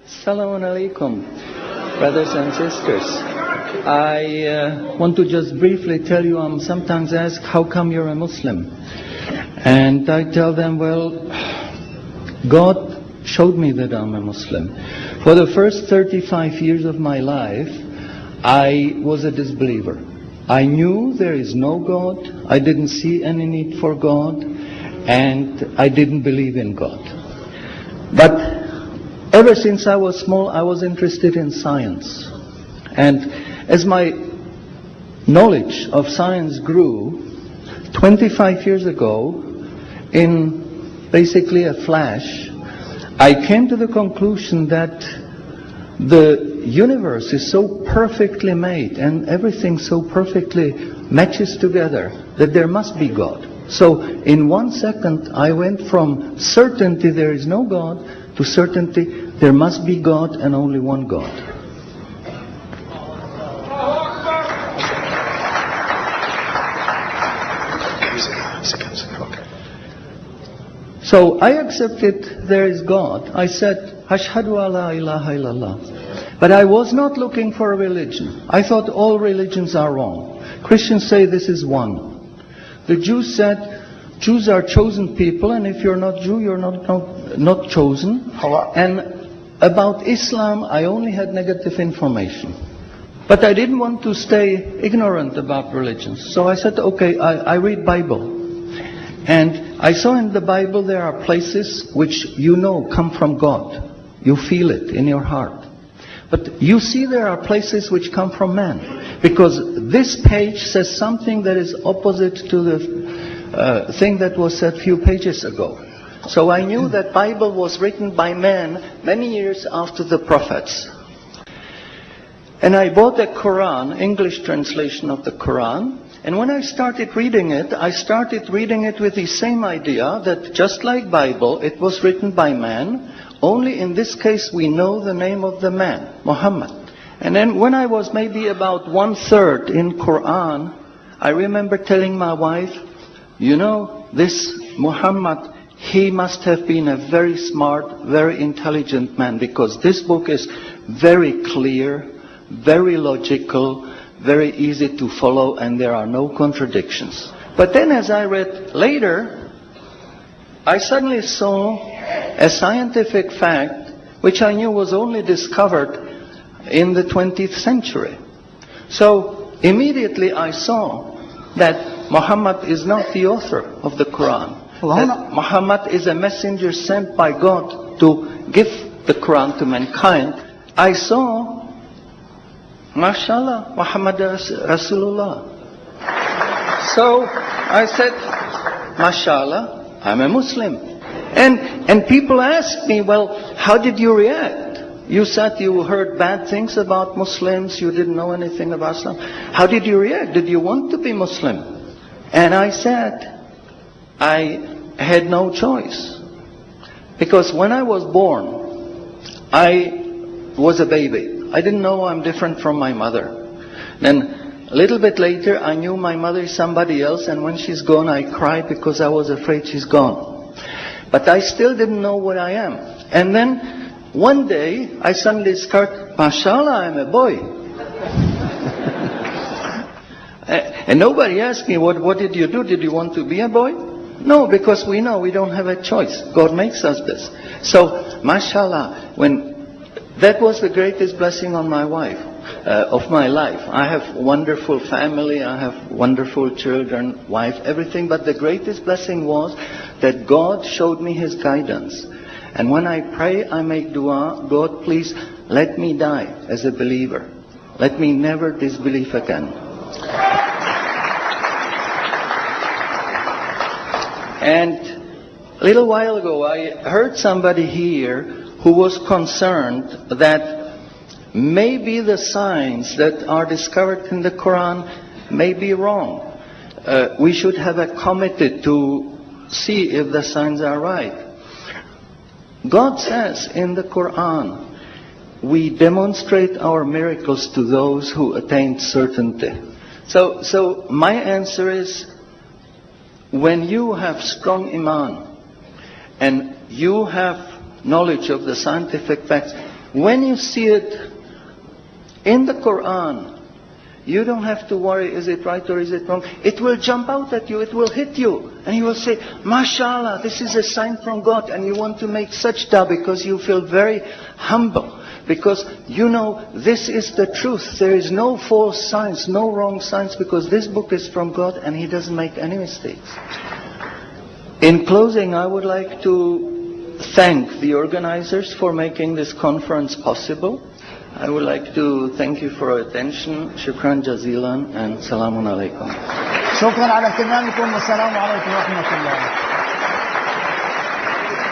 Assalamu alaikum, brothers and sisters. I want to just briefly tell you, I'm sometimes asked, how come you're a Muslim? And I tell them, well, God showed me that I'm a Muslim. For the first 35 years of my life, I was a disbeliever. I knew there is no God, I didn't see any need for God, and I didn't believe in God. But ever since I was small, I was interested in science. And as my knowledge of science grew, 25 years ago, in basically a flash, I came to the conclusion that the universe is so perfectly made and everything so perfectly matches together that there must be God. So in 1 second, I went from certainty there is no God to certainty there must be God and only one God. So I accepted there is God. I said, Ashhadu an la ilaha illallah. But I was not looking for a religion. I thought all religions are wrong. Christians say this is one. The Jews said, Jews are chosen people, and if you're not Jew, you're not chosen. And about Islam, I only had negative information. But I didn't want to stay ignorant about religions. So I said, okay, I read Bible. And I saw in the Bible there are places which you know come from God. You feel it in your heart. But you see there are places which come from man. Because this page says something that is opposite to the thing that was said a few pages ago. So I knew that Bible was written by man many years after the prophets. And I bought a Quran, English translation of the Quran. And when I started reading it with the same idea that just like Bible, it was written by man. Only in this case we know the name of the man, Muhammad. And then when I was maybe about 1/3 in Quran, I remember telling my wife, you know, this Muhammad, he must have been a very smart, very intelligent man, because this book is very clear, very logical, very easy to follow, and there are no contradictions. But then as I read later, I suddenly saw a scientific fact which I knew was only discovered in the 20th century. So immediately I saw that Muhammad is not the author of the Quran. That Muhammad is a messenger sent by God to give the Quran to mankind. I saw, MashaAllah, Muhammad Rasulullah. So I said, MashaAllah, I'm a Muslim. And people ask me, well, how did you react? You said you heard bad things about Muslims, you didn't know anything about Islam. How did you react? Did you want to be Muslim? And I said, I had no choice. Because when I was born, I was a baby. I didn't know I'm different from my mother. Then a little bit later, I knew my mother is somebody else, and when she's gone, I cried because I was afraid she's gone. But I still didn't know what I am. And then one day, I suddenly discovered, MashaAllah, I'm a boy. And nobody asked me, what did you do? Did you want to be a boy? No, because we know we don't have a choice. God makes us this. So, MashaAllah, that was the greatest blessing on my wife, of my life. I have a wonderful family, I have wonderful children, wife, everything. But the greatest blessing was that God showed me His guidance. And when I pray, I make dua, God, please let me die as a believer. Let me never disbelieve again. And a little while ago, I heard somebody here who was concerned that maybe the signs that are discovered in the Quran may be wrong. We should have a committee to see if the signs are right. God says in the Quran, we demonstrate our miracles to those who attain certainty. So my answer is, when you have strong iman, and you have knowledge of the scientific facts, when you see it in the Quran, you don't have to worry, is it right or is it wrong? It will jump out at you, it will hit you. And you will say, MashaAllah, this is a sign from God. And you want to make sajda because you feel very humble. Because you know this is the truth. There is no false science, no wrong science, because this book is from God and He doesn't make any mistakes. In closing, I would like to thank the organizers for making this conference possible. I would like to thank you for your attention. Shukran jazilan and salamun alaikum. شكرا على اهتمامكم والسلام عليكم ورحمة الله.